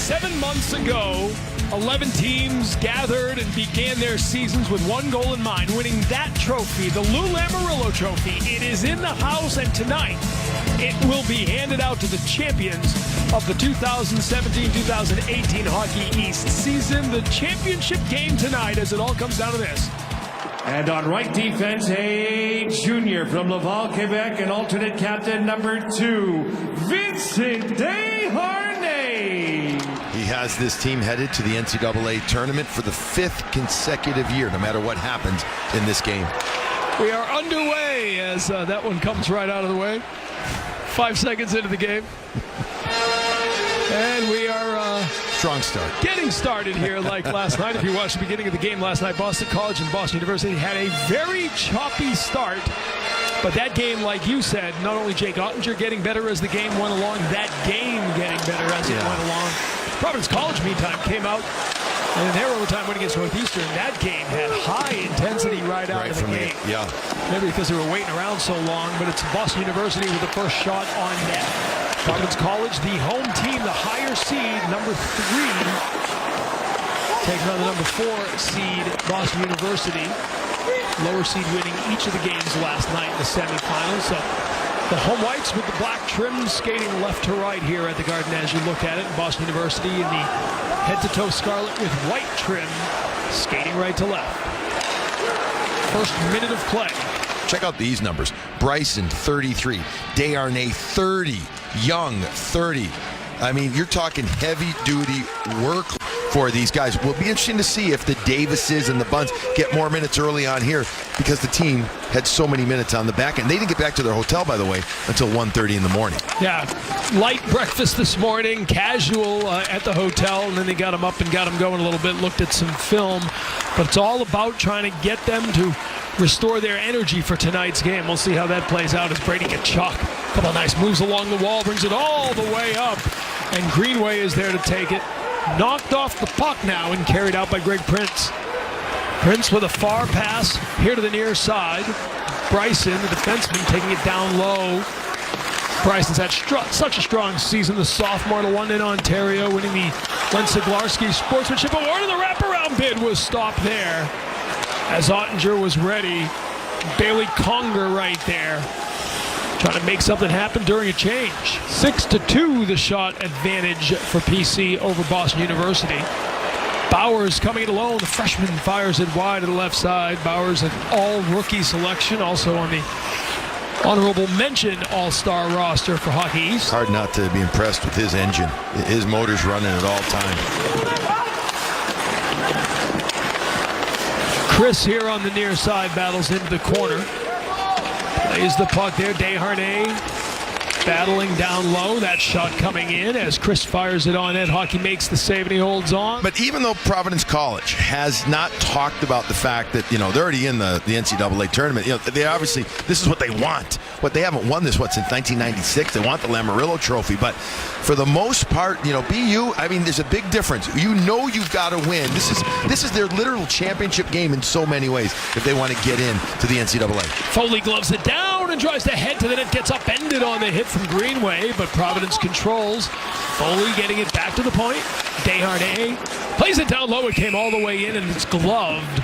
7 months ago, 11 teams gathered and began their seasons with one goal in mind, winning that trophy, the Lou Lamoriello Trophy. It is in the house, and tonight it will be handed out to the champions of the 2017-2018 Hockey East season. The championship game tonight, as it all comes down to this. And on right defense, a junior from Laval, Quebec, and alternate captain number 2, Vincent Desharnais. He has this team headed to the NCAA tournament for the 5th consecutive year, no matter what happens in this game. We are underway as that one comes right out of the way. 5 seconds into the game. And we are strong start. Getting started here like last night. If you watched the beginning of the game last night, Boston College and Boston University had a very choppy start. But that game, like you said, not only Jake Ottinger getting better as the game went along, that game getting better as it went along. Providence College, meantime, came out and in their overtime win against Northeastern. That game had high intensity right out of the gate. Maybe because they were waiting around so long, but it's Boston University with the first shot on net. Providence College, the home team, the higher seed, number 3, taking on the number 4 seed, Boston University. Lower seed winning each of the games last night in the semifinals. So the home whites with the black trim skating left to right here at the Garden as you look at it. Boston University in the head-to-toe scarlet with white trim skating right to left. First minute of play. Check out these numbers. Bryson, 33. Desharnais, 30. Young, 30. I mean, you're talking heavy-duty work for these guys. Will be interesting to see if the Davises and the Bunts get more minutes early on here because the team had so many minutes on the back end. They didn't get back to their hotel, by the way, until 1:30 in the morning. Yeah, light breakfast this morning, casual at the hotel, and then they got them up and got them going a little bit, looked at some film. But it's all about trying to get them to restore their energy for tonight's game. We'll see how that plays out as Brady Tkachuk. A couple of nice moves along the wall, brings it all the way up, and Greenway is there to take it. Knocked off the puck now and carried out by Greg Prince. Prince with a far pass here to the near side. Bryson, the defenseman, taking it down low. Bryson's had such a strong season. The sophomore to London, Ontario, winning the Len Siglarski Sportsmanship Award, and the wraparound bid was stopped there as Ottinger was ready. Bailey Conger right there, trying to make something happen during a change. 6-2 the shot advantage for PC over Boston University. Bowers coming it alone. The freshman fires it wide to the left side. Bowers an all-rookie selection, also on the honorable mention all-star roster for Hockey East. Hard not to be impressed with his engine. His motor's running at all times. Chris here on the near side battles into the corner. Plays the puck there. Desharnais battling down low. That shot coming in as Chris fires it on. Ed Hockey makes the save and he holds on. But even though Providence College has not talked about the fact that, they're already in the NCAA tournament, they obviously, this is what they want. But they haven't won this, since 1996. They want the Lamoriello Trophy. But for the most part, BU, there's a big difference. You've got to win. This is their literal championship game in so many ways if they want to get in to the NCAA. Foley gloves it down and tries to head to the net. Gets upended on the hit from Greenway, but Providence controls. Foley getting it back to the point. Desharnais plays it down low. It came all the way in, and it's gloved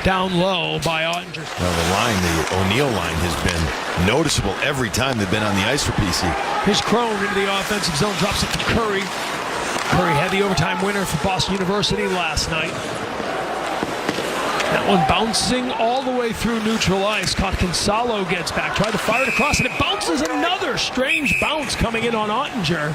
down low by Ottinger. The O'Neill line has been noticeable every time they've been on the ice for PC. Here's Crone into the offensive zone, drops it to Curry. Curry had the overtime winner for Boston University last night. That one bouncing all the way through neutral ice. Gonzalo gets back, tried to fire it across, and it bounces. Another strange bounce coming in on Ottinger.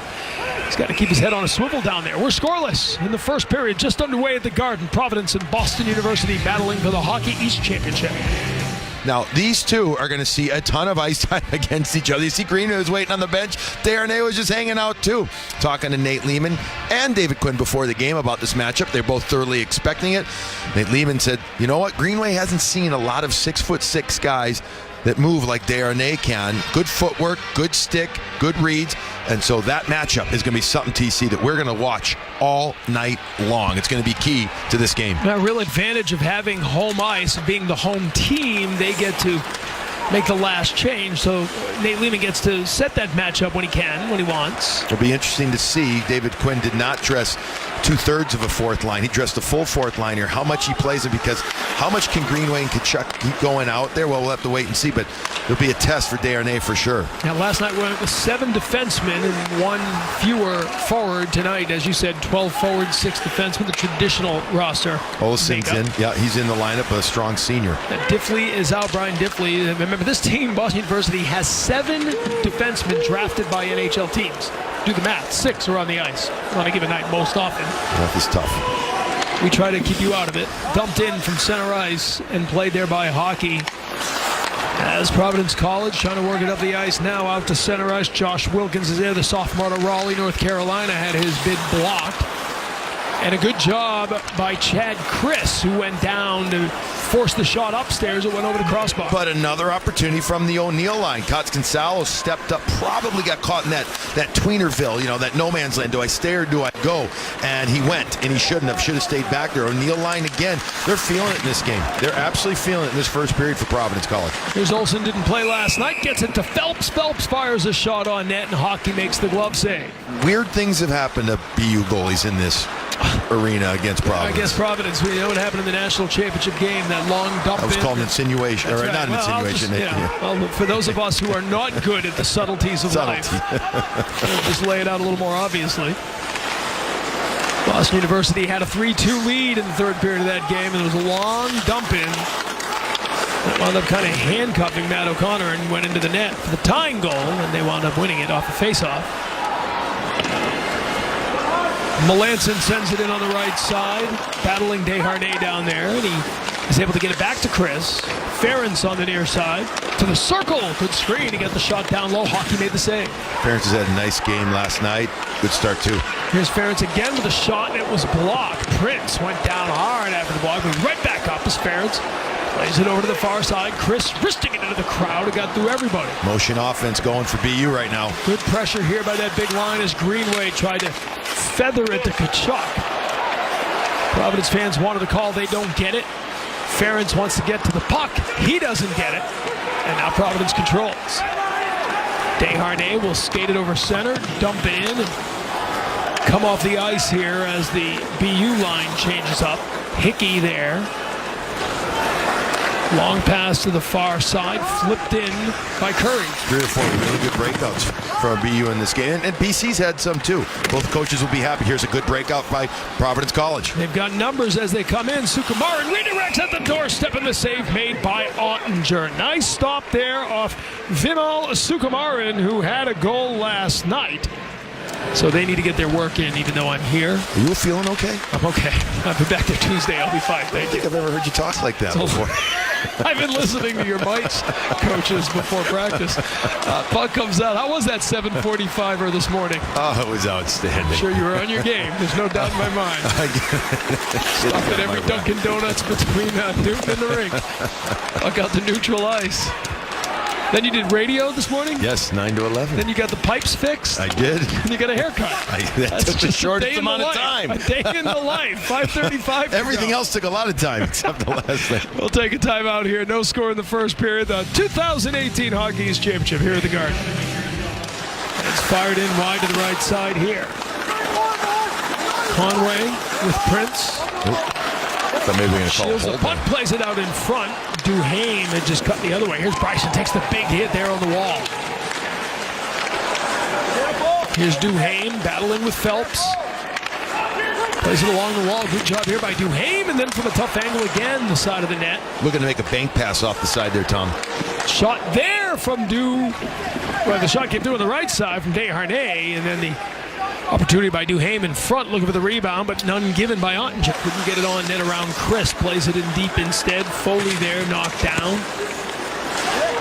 He's got to keep his head on a swivel down there. We're scoreless in the first period, just underway at the Garden. Providence and Boston University battling for the Hockey East Championship. Now, these two are going to see a ton of ice time against each other. You see Greenway was waiting on the bench. Desharnais was just hanging out, too. Talking to Nate Lehman and David Quinn before the game about this matchup. They're both thoroughly expecting it. Nate Lehman said, you know what? Greenway hasn't seen a lot of 6'6" guys that move like Desharnais can. Good footwork, good stick, good reads. And so that matchup is going to be something, TC, that we're going to watch all night long. It's going to be key to this game. A real advantage of having home ice, of being the home team. They get to make the last change. So Nate Lehman gets to set that matchup when he can, when he wants. It'll be interesting to see. David Quinn did not dress 2/3 of a fourth line. He dressed a full fourth line here. How much he plays it, because how much can Greenway and Kachuk keep going out there? Well, we'll have to wait and see, but it'll be a test for Desharnais for sure. Now, last night we went with 7 defensemen and 1 fewer forward. Tonight, as you said, 12 forward, 6 defensemen, the traditional roster. Olsen's in. Yeah, he's in the lineup, a strong senior. Diffley is out, Brian Diffley. Remember, this team, Boston University, has 7 defensemen drafted by NHL teams. Do the math. 6 are on the ice on a given night most often. That is tough. We try to keep you out of it. Dumped in from center ice and played there by hockey. As Providence College trying to work it up the ice now out to center ice. Josh Wilkins is there, the sophomore to Raleigh, North Carolina, had his bid blocked. And a good job by Chad Chris, who went down to force the shot upstairs. It went over the crossbar. But another opportunity from the O'Neill line. Cots Gonzalez stepped up, probably got caught in that tweenerville, that no man's land. Do I stay or do I go? And he went, and he shouldn't have. Should have stayed back there. O'Neill line again. They're feeling it in this game. They're absolutely feeling it in this first period for Providence College. Here's Olsen, didn't play last night. Gets it to Phelps. Phelps fires a shot on net, and Hockey makes the glove save. Weird things have happened to BU goalies in this arena against Providence. Against Providence. We know what happened in the national championship game, that long dump. That was called an insinuation, or right. not an insinuation. Well, for those of us who are not good at the subtleties of life, we'll just lay it out a little more obviously. Boston University had a 3-2 lead in the third period of that game, and there was a long dump in that wound up kind of handcuffing Matt O'Connor and went into the net for the tying goal, and they wound up winning it off the faceoff. Melanson sends it in on the right side, battling Desharnais down there, and he is able to get it back to Chris. Ferentz on the near side, to the circle. Good screen to get the shot down low. Hockey made the save. Ferentz has had a nice game last night. Good start, too. Here's Ferentz again with a shot, and it was blocked. Prince went down hard after the block, but right back up as Ferentz plays it over to the far side. Chris wristing it into the crowd. It got through everybody. Motion offense going for BU right now. Good pressure here by that big line as Greenway tried to feather it to Kachuk. Providence fans wanted the call. They don't get it. Ferentz wants to get to the puck. He doesn't get it. And now Providence controls. Desharnais will skate it over center, dump it in, and come off the ice here as the BU line changes up. Hickey there. Long pass to the far side, flipped in by Curry. 3 or 4 really good breakouts from BU in this game. And BC's had some too. Both coaches will be happy. Here's a good breakout by Providence College. They've got numbers as they come in. Sukumaran redirects at the doorstep, and the save made by Ottinger. Nice stop there off Vimal Sukumaran, who had a goal last night. So they need to get their work in, even though I'm here. Are you feeling okay? I'm okay. I'll be back there Tuesday. I'll be fine. Thank you. I don't think I've ever heard you talk like that before. I've been listening to your mics, coaches, before practice. Puck comes out. How was that 7:45er this morning? Oh, it was outstanding. I'm sure you were on your game. There's no doubt in my mind. Stop at every Dunkin' Donuts between Newton and the rink. Puck out to neutral ice. Then you did radio this morning? Yes, 9 to 11. Then you got the pipes fixed? I did. And you got a haircut. That took the shortest amount of time. A day in the life. 5:35. Everything else took a lot of time except the last thing. We'll take a timeout here. No score in the first period. The 2018 Hockey East Championship here at the Garden. It's fired in wide to the right side here. Conway with Prince. So maybe we're going to call Shields the puck, plays it out in front. Duhaime had just cut the other way. Here's Bryson, takes the big hit there on the wall. Here's Duhaime battling with Phelps. Plays it along the wall. Good job here by Duhaime, and then from a tough angle again, the side of the net. Looking to make a bank pass off the side there, Tom. Shot there from Well, the shot came through on the right side from Desharnais, and then the opportunity by Duhaime in front, looking for the rebound, but none given by Ottinger. Couldn't get it on net around Chris. Plays it in deep instead. Foley there, knocked down.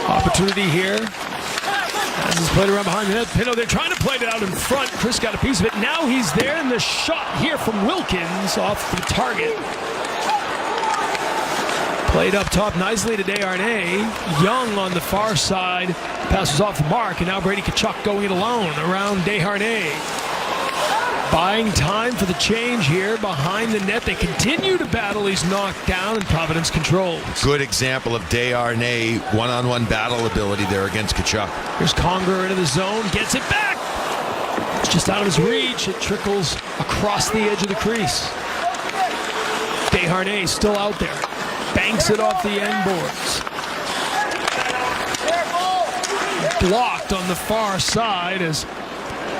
Opportunity here. As it's played around behind the net. Pino, they're trying to play it out in front. Chris got a piece of it. Now he's there, and the shot here from Wilkins off the target. Played up top nicely to Desharnais. Young on the far side. Passes off the mark, and now Brady Kachuk going it alone around Desharnais. Buying time for the change here behind the net. They continue to battle. He's knocked down, and Providence controls. Good example of Desharnais one-on-one battle ability there against Tkachuk. Here's Conger into the zone, gets it back. It's just out of his reach. It trickles across the edge of the crease. Desharnais still out there. Banks it off the end boards. Blocked on the far side as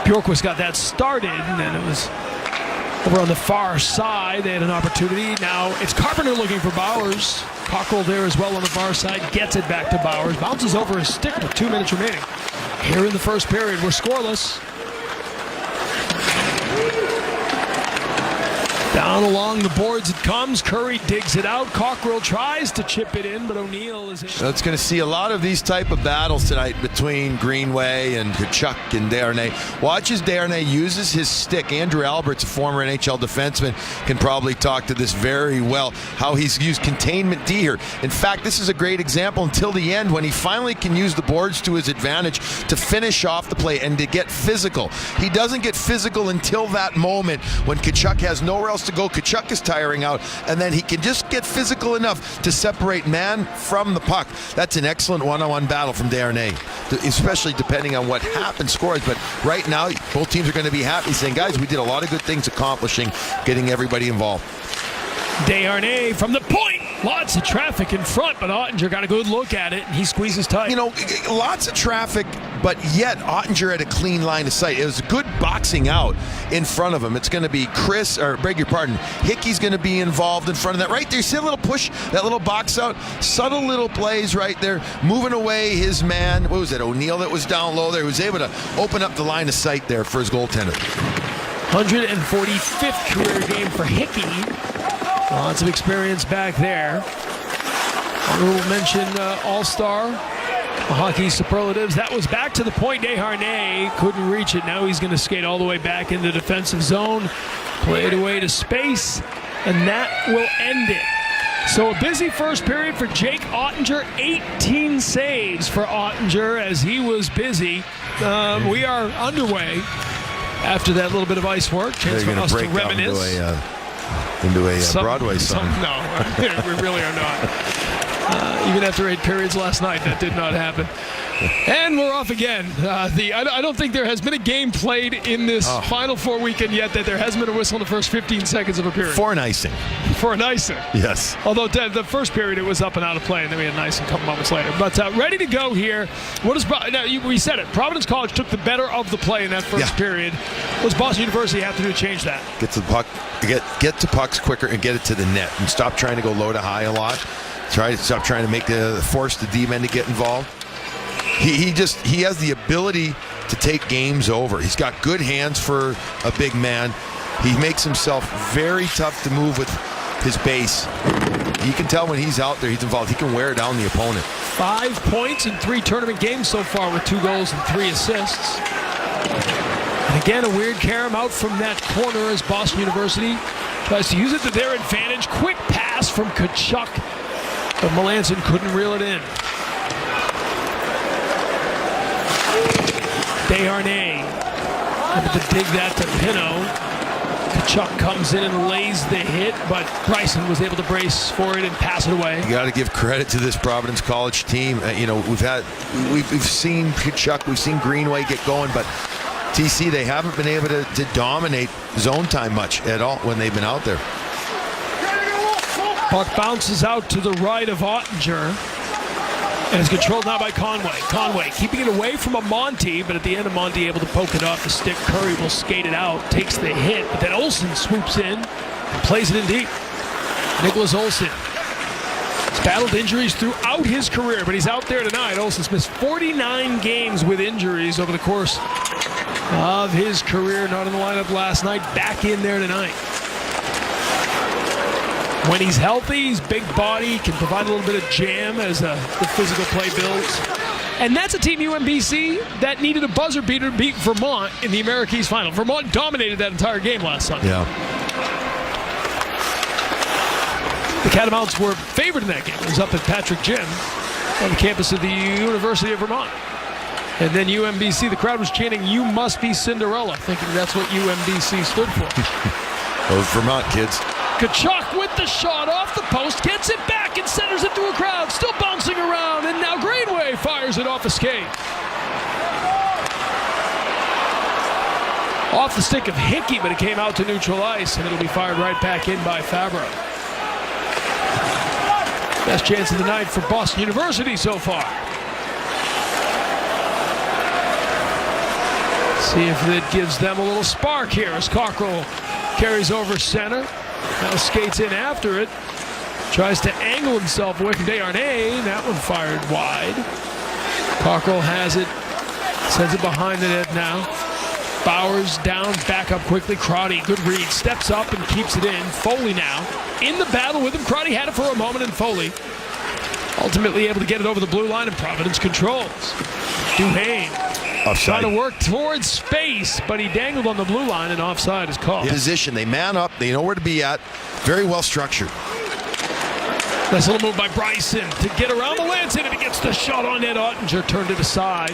Bjorkquist got that started, and then it was over on the far side. They had an opportunity. Now it's Carpenter looking for Bowers. Cockrell there as well on the far side. Gets it back to Bowers. Bounces over his stick with 2 minutes remaining. Here in the first period, we're scoreless. Down along the boards it comes. Curry digs it out. Cockrell tries to chip it in, but O'Neill is... That's going to see a lot of these type of battles tonight between Greenway and Tkachuk and Desharnais. Watch as Desharnais uses his stick. Andrew Albert's a former NHL defenseman, can probably talk to this very well, how he's used containment D here. In fact, this is a great example until the end when he finally can use the boards to his advantage to finish off the play and to get physical. He doesn't get physical until that moment when Tkachuk has nowhere else to go. Tkachuk is tiring out, and then he can just get physical enough to separate man from the puck. That's an excellent one-on-one battle from Desharnais, especially depending on what happens scores. But right now, both teams are going to be happy, saying, guys, we did a lot of good things accomplishing, getting everybody involved. Desharnais from the point. Lots of traffic in front, but Ottinger got a good look at it, and he squeezes tight. You know, lots of traffic, but yet Ottinger had a clean line of sight. It was good boxing out in front of him. It's going to be Hickey's going to be involved in front of that. Right there, see a little push, that little box out? Subtle little plays right there, moving away his man. What was it, O'Neill that was down low there? He was able to open up the line of sight there for his goaltender. 145th career game for Hickey. Lots of experience back there. We'll mention All-Star, hockey superlatives. That was back to the point. Desharnais couldn't reach it. Now he's going to skate all the way back into the defensive zone. Played away to space, and that will end it. So a busy first period for Jake Ottinger. 18 saves for Ottinger as he was busy. We are underway after that little bit of ice work. Chance for us to reminisce. Into a Broadway song. No, we really are not. Even after 8 periods last night, that did not happen. And we're off again. I don't think there has been a game played in this Final Four weekend yet that there hasn't been a whistle in the first 15 seconds of a period. For an icing. For an icing. Yes. Although the first period it was up and out of play, and then we had an icing a couple moments later. But ready to go here. What is we said it. Providence College took the better of the play in that first period. What does Boston University have to do to change that? Get to the puck. Get to pucks quicker and get it to the net, and stop trying to go low to high a lot. Stop trying to make force the D-men to get involved. He has the ability to take games over. He's got good hands for a big man. He makes himself very tough to move with his base. You can tell when he's out there, he's involved. He can wear down the opponent. 5 points in 3 tournament games so far with 2 goals and 3 assists. And again, a weird carom out from that corner as Boston University tries to use it to their advantage. Quick pass from Tkachuk, but Melanson couldn't reel it in. Desharnais able to dig that to Pino. Tkachuk comes in and lays the hit, but Bryson was able to brace for it and pass it away. You got to give credit to this Providence College team. We've seen Tkachuk, we've seen Greenway get going, but TC, they haven't been able to dominate zone time much at all when they've been out there. Puck bounces out to the right of Ottinger. And it's controlled now by Conway. Conway keeping it away from Monty, but at the end of Monty able to poke it off the stick. Curry will skate it out, takes the hit, but then Olsen swoops in and plays it in deep. Nicholas Olsen has battled injuries throughout his career, but he's out there tonight. Olsen's missed 49 games with injuries over the course of his career. Not in the lineup last night, back in there tonight. When he's healthy, he's big body, can provide a little bit of jam as the physical play builds. And that's a team, UMBC, that needed a buzzer beater to beat Vermont in the America East Final. Vermont dominated that entire game last Sunday. Yeah. The Catamounts were favored in that game. It was up at Patrick Gym on the campus of the University of Vermont. And then UMBC, the crowd was chanting, "You must be Cinderella," thinking that's what UMBC stood for. Those Vermont kids. Kachuk with the shot off the post, gets it back and centers it to a crowd, still bouncing around, and now Greenway fires it off a skate. Off the stick of Hickey, but it came out to neutral ice, and it'll be fired right back in by Fabro. Best chance of the night for Boston University so far. See if it gives them a little spark here as Cockrell carries over center. Now skates in after it. Tries to angle himself away from Desharnais. That one fired wide. Cockrell has it. Sends it behind the net now. Bowers down, back up quickly. Crotty, good read. Steps up and keeps it in. Foley now in the battle with him. Crotty had it for a moment, and Foley ultimately able to get it over the blue line, and Providence controls. Duhane Offside. trying to work towards space, but he dangled on the blue line, and offside is called. Position. They man up. They know where to be at. Very well structured. Nice little move by Bryson to get around Melanson, and he gets the shot on net. Ottinger turned it aside.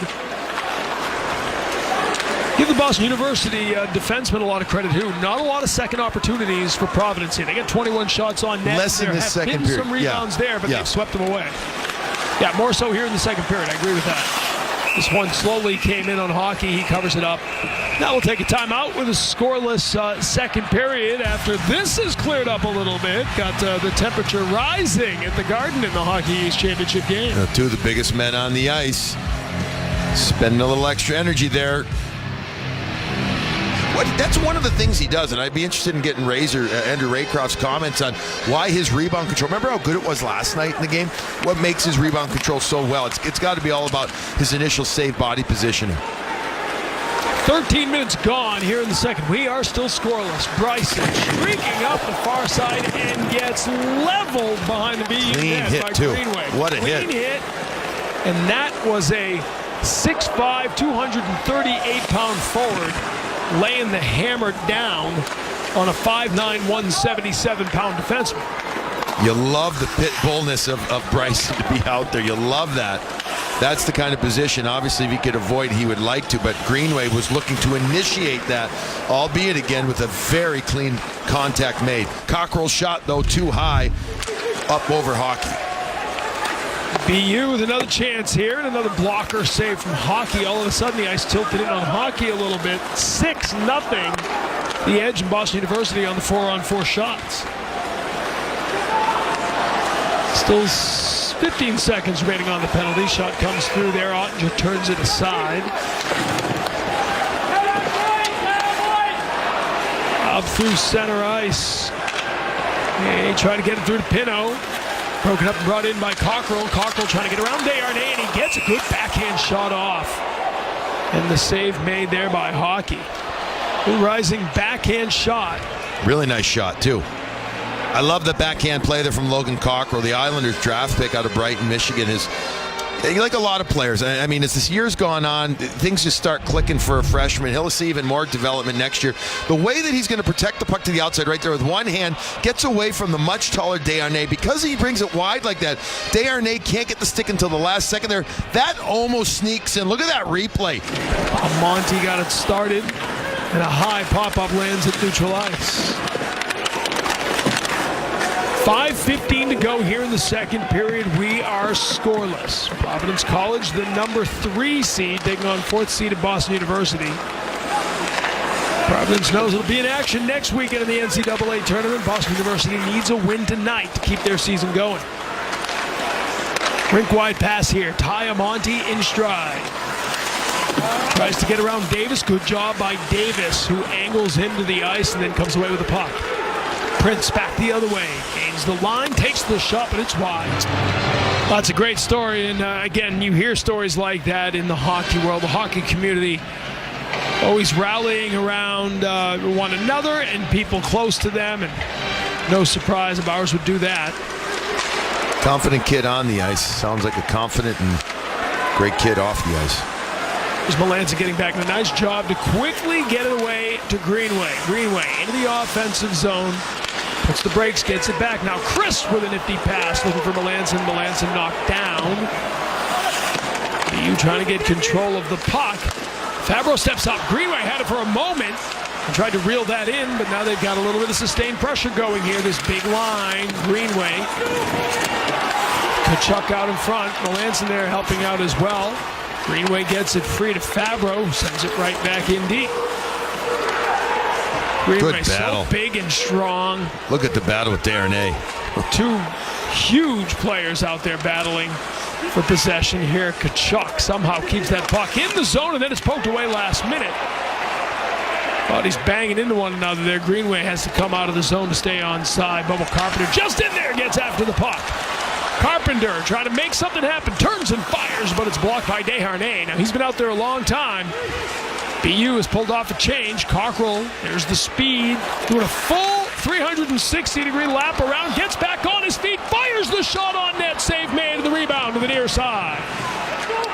Give the Boston University defensemen a lot of credit, too. Not a lot of second opportunities for Providence here. They got 21 shots on net. Less in the second period. There have been some rebounds there, but they've swept them away. Yeah, more so here in the second period. I agree with that. This one slowly came in on Hockey. He covers it up. Now we'll take a timeout with a scoreless second period after this is cleared up a little bit. Got the temperature rising at the Garden in the Hockey East Championship game. Two of the biggest men on the ice. Spending a little extra energy there. That's one of the things he does, and I'd be interested in getting Andrew Raycroft's comments on why his rebound control. Remember how good it was last night in the game? What makes his rebound control so well? It's got to be all about his initial save body positioning. 13 minutes gone here in the second. We are still scoreless. Bryson streaking up the far side and gets leveled behind the BU Clean net hit, by too. Greenway. What a Clean hit. And that was a 6'5", 238-pound forward laying the hammer down on a 5'9", 177-pound defenseman. You love the pit bullness of Bryson to be out there. You love that. That's the kind of position, obviously, if he could avoid, he would like to, but Greenway was looking to initiate that, albeit again with a very clean contact made. Cockrell's shot, though, too high, up over Hockey. BU with another chance here, and another blocker save from Hockey. All of a sudden, the ice tilted in on Hockey a little bit. 6-0. The edge in Boston University on the 4-on-4 shots. Still 15 seconds remaining on the penalty. Shot comes through there. Ottinger turns it aside. Up through center ice. He tried to get it through to Pino. Broken up and brought in by Cockrell. Cockrell trying to get around Desharnais, and he gets a good backhand shot off. And the save made there by Hockey. Good rising backhand shot. Really nice shot, too. I love the backhand play there from Logan Cockrell. The Islanders draft pick out of Brighton, Michigan, is like a lot of players. I mean, as this year's gone on, things just start clicking for a freshman. He'll see even more development next year. The way that he's going to protect the puck to the outside right there with one hand, gets away from the much taller Desharnais. Because he brings it wide like that, Desharnais can't get the stick until the last second there. That almost sneaks in. Look at that replay. Monty got it started, and a high pop-up lands at neutral ice. 5:15 to go here in the second period. We are scoreless. Providence College, the number 3 seed, taking on 4th seed at Boston University. Providence knows it'll be in action next weekend in the NCAA tournament. Boston University needs a win tonight to keep their season going. Rink-wide pass here. Ty Amonte in stride. Tries to get around Davis. Good job by Davis, who angles into the ice and then comes away with the puck. Prince back the other way, gains the line, takes the shot, but it's wide. That's a great story, and again, you hear stories like that in the hockey world. The hockey community always rallying around one another and people close to them, and no surprise if ours would do that. Confident kid on the ice. Sounds like a confident and great kid off the ice. There's Melanson getting back. A nice job to quickly get it away to Greenway. Greenway into the offensive zone. Puts the brakes, gets it back. Now Chris with a nifty pass, looking for Melanson. Melanson knocked down. BU trying to get control of the puck. Fabro steps up. Greenway had it for a moment and tried to reel that in, but now they've got a little bit of sustained pressure going here. This big line, Greenway. Tkachuk out in front. Melanson there helping out as well. Greenway gets it free to Fabro, sends it right back in deep. Greenway so big and strong. Look at the battle with Desharnais. Two huge players out there battling for possession here. Tkachuk somehow keeps that puck in the zone, and then it's poked away last minute. Bodies banging into one another there. Greenway has to come out of the zone to stay onside. Bubble Carpenter just in there, gets after the puck. Carpenter trying to make something happen, turns and fires, but it's blocked by Desharnais. Now, he's been out there a long time. BU has pulled off a change. Cockrell, there's the speed, doing a full 360-degree lap around, gets back on his feet, fires the shot on net, save made, the rebound to the near side.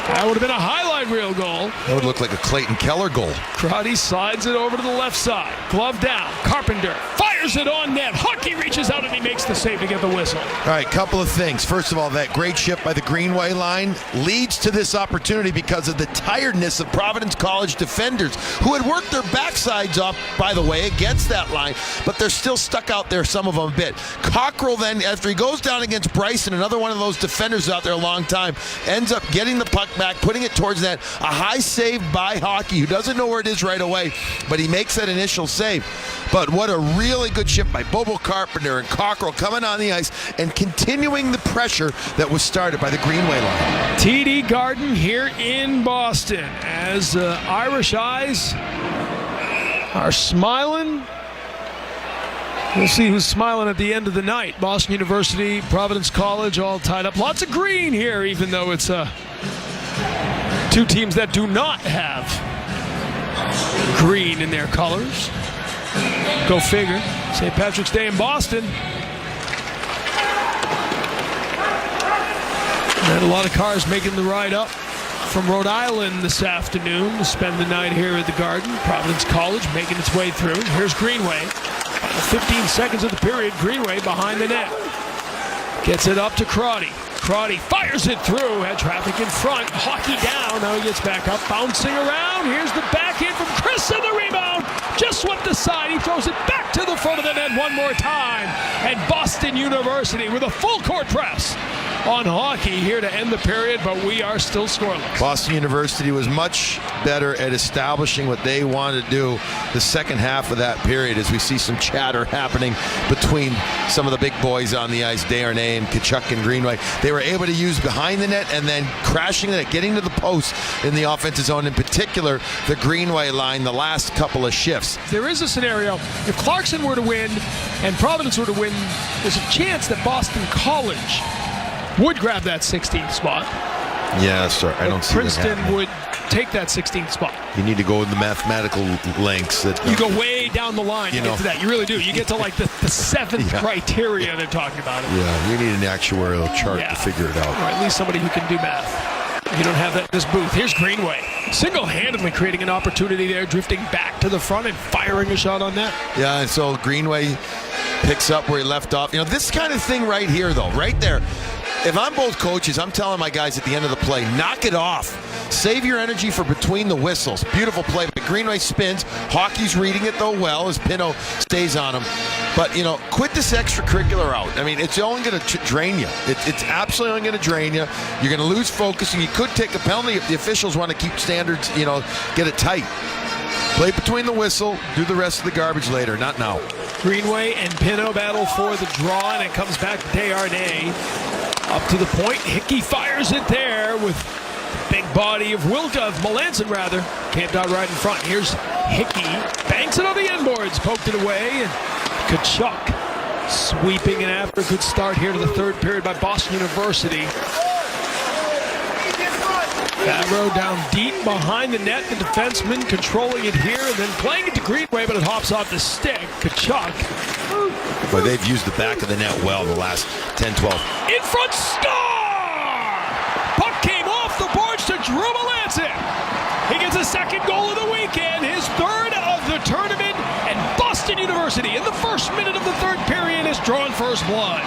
That would have been a highlight reel goal. That would look like a Clayton Keller goal. Crotty slides it over to the left side. Glove down. Carpenter fires it on net. Hockey reaches out and he makes the save to get the whistle. All right, couple of things. First of all, that great shift by the Greenway line leads to this opportunity because of the tiredness of Providence College defenders who had worked their backsides off, by the way, against that line, but they're still stuck out there, some of them a bit. Cockrell then, after he goes down against Bryson, another one of those defenders out there a long time, ends up getting the puck back, putting it towards that. A high save by Hockey, who doesn't know where it is right away, but he makes that initial save. But what a really good shift by Bobo Carpenter and Cockrell coming on the ice and continuing the pressure that was started by the Greenway line. TD Garden here in Boston as Irish eyes are smiling. We'll see who's smiling at the end of the night. Boston University, Providence College, all tied up. Lots of green here, even though it's two teams that do not have green in their colors. Go figure. St. Patrick's Day in Boston. And a lot of cars making the ride up from Rhode Island this afternoon to spend the night here at the Garden. Providence College making its way through. Here's Greenway. 15 seconds of the period. Greenway behind the net. Gets it up to Crotty. Crotty fires it through. Had traffic in front. Hockey down. Now he gets back up. Bouncing around. Here's the backhand from Chris and the rebound. Just swept aside. He throws it back to the front of the net one more time. And Boston University with a full court press on Hockey here to end the period, but we are still scoreless. Boston University was much better at establishing what they wanted to do the second half of that period as we see some chatter happening between some of the big boys on the ice, Desharnais and Tkachuk and Greenway. They were able to use behind the net and then crashing it, getting to the post in the offensive zone, in particular the Greenway line the last couple of shifts. There is a scenario, if Clarkson were to win and Providence were to win, there's a chance that Boston College would grab that 16th spot. Yeah, sir. I don't see Princeton would take that 16th spot. You need to go in the mathematical lengths. That you go way down the line to get to that. You really do. You get to like the seventh criteria they're talking about. Yeah, you need an actuarial chart to figure it out. Or at least somebody who can do math. You don't have that in this booth. Here's Greenway. Single-handedly creating an opportunity there, drifting back to the front and firing a shot on that. Yeah, and so Greenway picks up where he left off. You know, this kind of thing right here, though, right there. If I'm both coaches, I'm telling my guys at the end of the play, knock it off. Save your energy for between the whistles. Beautiful play, but Greenway spins. Hockey's reading it, though, well, as Pino stays on him. But, you know, quit this extracurricular out. I mean, it's only going to drain you. It's absolutely only going to drain you. You're going to lose focus, and you could take a penalty if the officials want to keep standards, you know, get it tight. Play between the whistle, do the rest of the garbage later, not now. Greenway and Pino battle for the draw, and it comes back to Desharnais. Up to the point, Hickey fires it there with the big body of Melanson rather, camped out right in front. Here's Hickey, banks it on the end boards, poked it away, and Tkachuk sweeping, and after a good start here to the third period by Boston University. Fabro down deep behind the net, the defenseman controlling it here and then playing it to Greenway, but it hops off the stick. Tkachuk. Boy, they've used the back of the net well the last 10, 12. In front, star! Puck came off the boards to Drew Melanson. He gets a second goal of the weekend, his third of the tournament, and Boston University in the first minute of the third period has drawn first blood.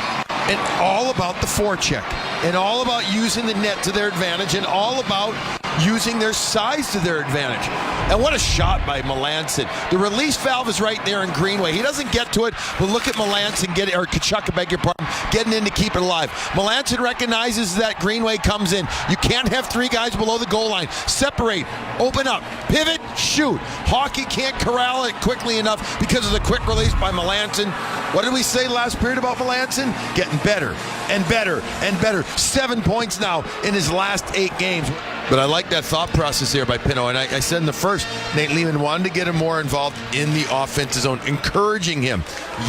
and all about the forecheck, and all about using the net to their advantage, and all about using their size to their advantage. And what a shot by Melanson. The release valve is right there in Greenway. He doesn't get to it, but look at Melanson or Tkachuk, I beg your pardon, getting in to keep it alive. Melanson recognizes that Greenway comes in. You can't have three guys below the goal line. Separate, open up, pivot, shoot. Hockey can't corral it quickly enough because of the quick release by Melanson. What did we say last period about Melanson? Getting better and better and better. 7 points now in his last 8 games. But I like that thought process here by Pino. And I said in the first, Nate Lehman wanted to get him more involved in the offensive zone, encouraging him.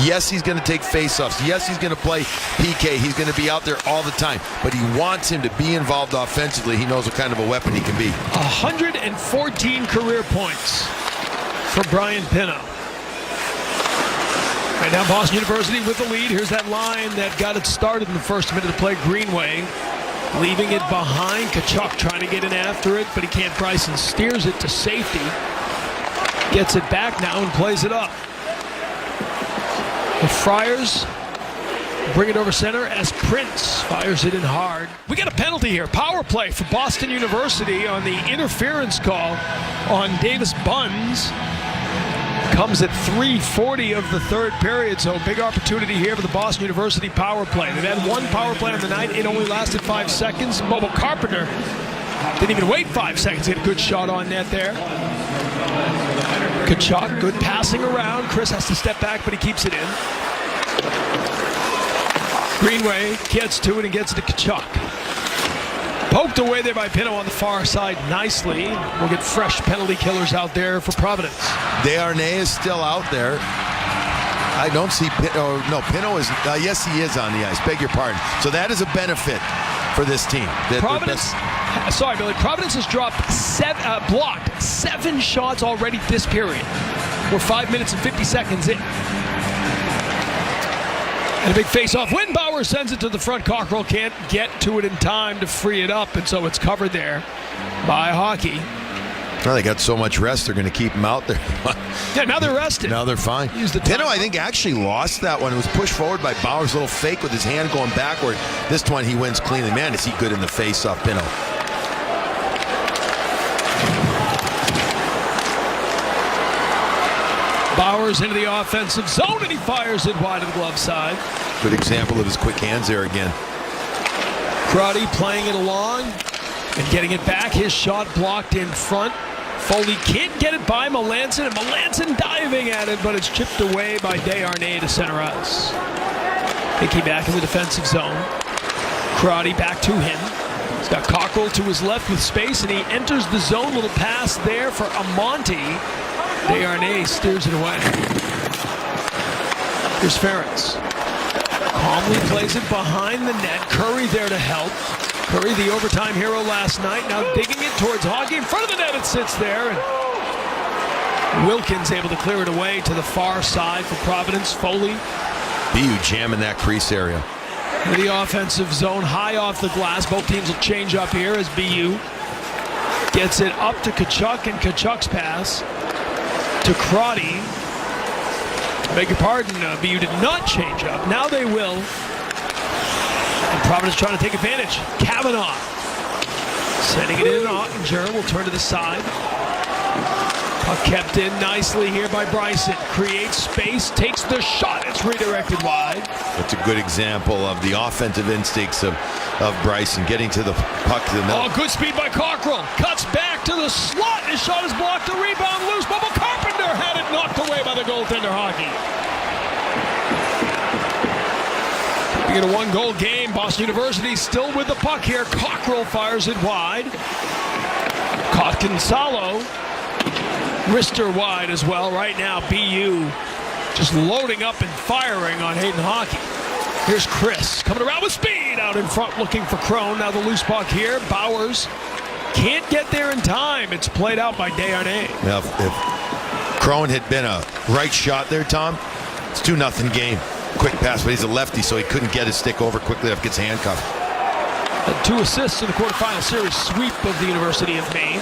Yes, he's going to take faceoffs. Yes, he's going to play PK. He's going to be out there all the time. But he wants him to be involved offensively. He knows what kind of a weapon he can be. 114 career points for Brian Pino. Right now, Boston University with the lead. Here's that line that got it started in the first minute of play. Greenway leaving it behind. Tkachuk trying to get in after it, but he can't. Bryson steers it to safety. Gets it back now and plays it up. The Friars bring it over center as Prince fires it in hard. We got a penalty here. Power play for Boston University on the interference call on Davis Buns. Comes at 3:40 of the third period, so big opportunity here for the Boston University power play. They've had one power play on the night. It only lasted 5 seconds. Bobo Carpenter didn't even wait 5 seconds. He had a good shot on net there. Tkachuk, good passing around. Chris has to step back, but he keeps it in. Greenway gets to it and gets it to Tkachuk. Poked away there by Pino on the far side nicely. We'll get fresh penalty killers out there for Providence. Desharnais is still out there. I don't see Pino. No, Pino is. Yes, he is on the ice. Beg your pardon. So that is a benefit for this team. Providence. Sorry, Billy. Providence has blocked 7 shots already this period. We're 5 minutes and 50 seconds in. And a big face-off. When Bauer sends it to the front, Cockrell can't get to it in time to free it up, and so it's covered there by Hockey. Well, they got so much rest, they're going to keep him out there. Yeah, now they're rested. Now they're fine. Pino, I think, actually lost that one. It was pushed forward by Bauer's little fake with his hand going backward. This one, he wins cleanly. Man, is he good in the face-off, Pino. Bauer's into the offensive zone, and he fires it wide of the glove side. Good example of his quick hands there again. Crotty playing it along and getting it back. His shot blocked in front. Foley can't get it by Melanson, and Melanson diving at it, but it's chipped away by Desharnais to center ice. Hickey back in the defensive zone. Crotty back to him. He's got Cockrell to his left with space, and he enters the zone. Little pass there for Amonte. Desharnais steers it away. Here's Ferentz. Calmly plays it behind the net. Curry there to help. Curry, the overtime hero last night, now digging it towards Hockey. In front of the net, it sits there. And Wilkins able to clear it away to the far side for Providence. Foley. BU jamming that crease area. In the offensive zone, high off the glass. Both teams will change up here as BU gets it up to Tkachuk, and Tkachuk's pass to Crotty. Beg your pardon, BU did not change up. Now they will. And Providence trying to take advantage. Kavanaugh sending it in. Ottinger will turn to the side. Puck kept in nicely here by Bryson. Creates space, takes the shot. It's redirected wide. That's a good example of the offensive instincts of Bryson getting to the puck to the middle. Oh, good speed by Cockrell. Cuts back to the slot. His shot is blocked. The rebound loose. Bobo Carpenter had it knocked away by the goaltender. Hockey. We get a 1-goal game. Boston University still with the puck here. Cockrell fires it wide. Caught Gonzalo. Wrister wide as well. Right now, BU just loading up and firing on Hayden Hockey. Here's Chris coming around with speed out in front looking for Crone. Now the loose puck here. Bowers can't get there in time. It's played out by Desharnais. Now, if Crone had been a right shot there, Tom, it's 2-0 game. Quick pass, but he's a lefty, so he couldn't get his stick over quickly enough, gets handcuffed. 2 assists in the quarterfinal series sweep of the University of Maine.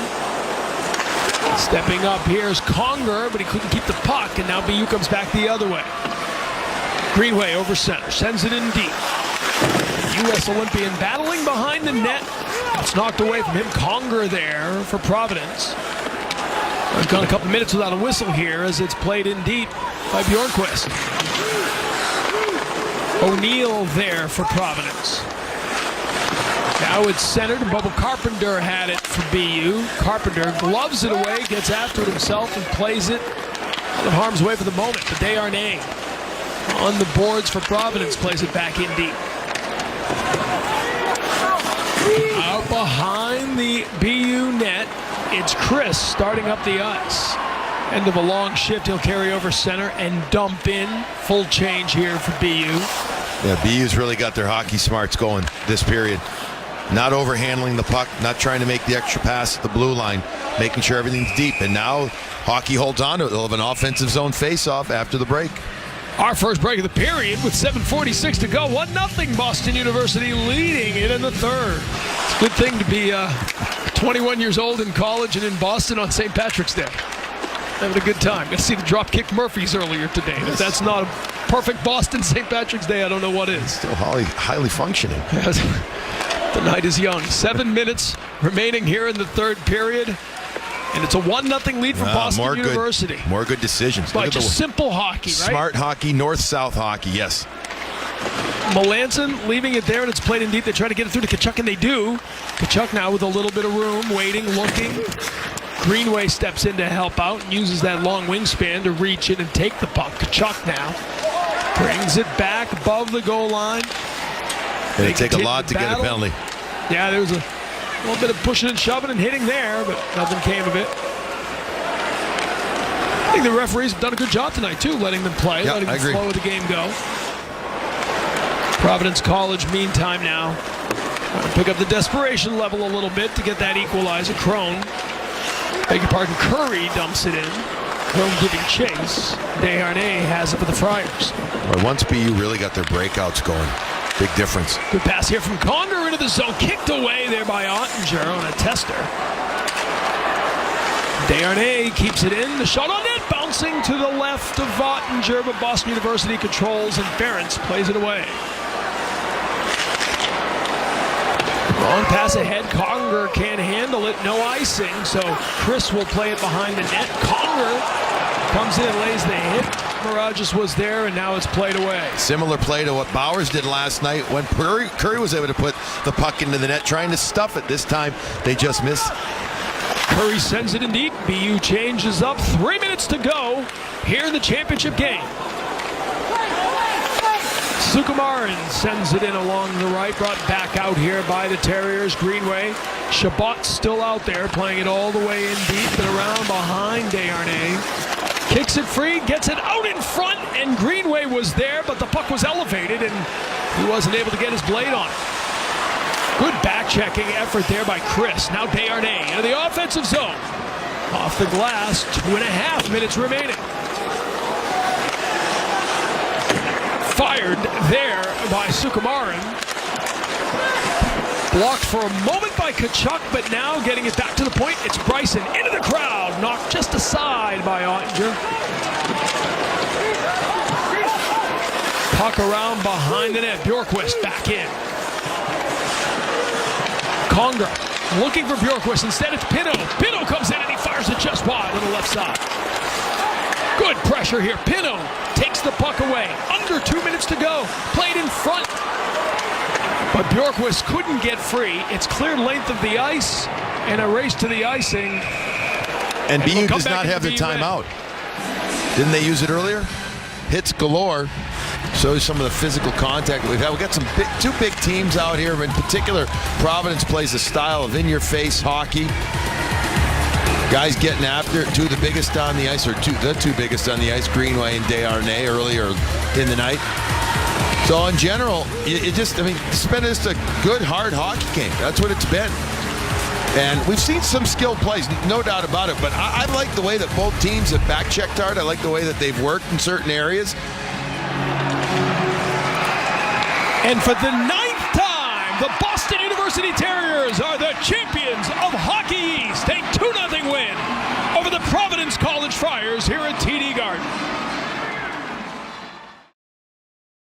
Stepping up here is Conger, but he couldn't keep the puck, and now BU comes back the other way. Greenway over center, sends it in deep. U.S. Olympian battling behind the net. It's knocked away from him. Conger there for Providence. We've gone a couple minutes without a whistle here as it's played in deep by Bjorkquist. O'Neill there for Providence. Now it's centered, and Bubba Carpenter had it for BU. Carpenter gloves it away, gets after it himself, and plays it out of harm's way for the moment. But Desharnais on the boards for Providence plays it back in deep. Out behind the BU net, it's Chris starting up the ice. End of a long shift, he'll carry over center and dump in. Full change here for BU. Yeah, BU's really got their hockey smarts going this period. Not overhandling the puck, not trying to make the extra pass at the blue line, making sure everything's deep. And now hockey holds on to it. They'll have an offensive zone face-off after the break. Our first break of the period with 7:46 to go. 1-0 Boston University leading it in the third. It's a good thing to be 21 years old in college and in Boston on St. Patrick's Day. Having a good time. Got to see the Dropkick Murphys earlier today. If that's not a perfect Boston St. Patrick's Day, I don't know what is. Still highly functioning. The night is young. 7 minutes remaining here in the third period. And it's a 1-0 lead for Boston University. More good decisions. But just simple hockey, right? Smart hockey, north-south hockey, yes. Melanson leaving it there, and it's played in deep. They try to get it through to Tkachuk, and they do. Tkachuk now with a little bit of room, waiting, looking. Greenway steps in to help out and uses that long wingspan to reach in and take the puck. Tkachuk now brings it back above the goal line. It'll take a lot to get a penalty. Yeah, there was a little bit of pushing and shoving and hitting there, but nothing came of it. I think the referees have done a good job tonight, too, letting them play, letting the flow of the game go. Providence College, meantime, now trying to pick up the desperation level a little bit to get that equalizer. Crone, beg your pardon, Curry dumps it in. Crone giving chase. Desharnais has it for the Friars. Well, once BU really got their breakouts going, big difference. Good pass here from Conger into the zone. Kicked away there by Ottinger on a tester. Desharnais keeps it in. The shot on net bouncing to the left of Ottinger, but Boston University controls, and Ferentz plays it away. Long pass ahead. Conger can't handle it. No icing, so Chris will play it behind the net. Conger comes in and lays the hit. Mirages was there, and now it's played away. Similar play to what Bowers did last night when Curry was able to put the puck into the net, trying to stuff it. This time, they just missed. Curry sends it in deep. BU changes up. 3 minutes to go here in the championship game. Sukumaran sends it in along the right, brought back out here by the Terriers. Greenway. Chabot still out there, playing it all the way in deep and around behind Desharnais. Kicks it free, gets it out in front, and Greenway was there, but the puck was elevated, and he wasn't able to get his blade on it. Good back-checking effort there by Chris. Now Desharnais into the offensive zone. Off the glass, 2.5 minutes remaining. Fired there by Sukumaran. Blocked for a moment by Tkachuk, but now getting it back to the point. It's Bryson into the crowd. Knocked just aside by Ottinger. Puck around behind the net. Bjorkquist back in. Conger looking for Bjorkquist. Instead, it's Pino. Pino comes in and he fires it just wide on the left side. Good pressure here. Pino takes the puck away. Under 2 minutes to go. Played in front. But Bjorkquist couldn't get free. It's cleared length of the ice and a race to the icing. And BU does not have their timeout. Didn't they use it earlier? Hits galore. Shows some of the physical contact we've had. We've got two big teams out here. In particular, Providence plays a style of in-your-face hockey. Guys getting after it. Two of the biggest on the ice, or the two biggest on the ice, Greenway and Desharnais earlier in the night. So in general, it's been just a good, hard hockey game. That's what it's been. And we've seen some skilled plays, no doubt about it. But I like the way that both teams have back-checked hard. I like the way that they've worked in certain areas. And for the 9th time, the Boston University Terriers are the champions of Hockey East. A 2-0 win over the Providence College Friars here at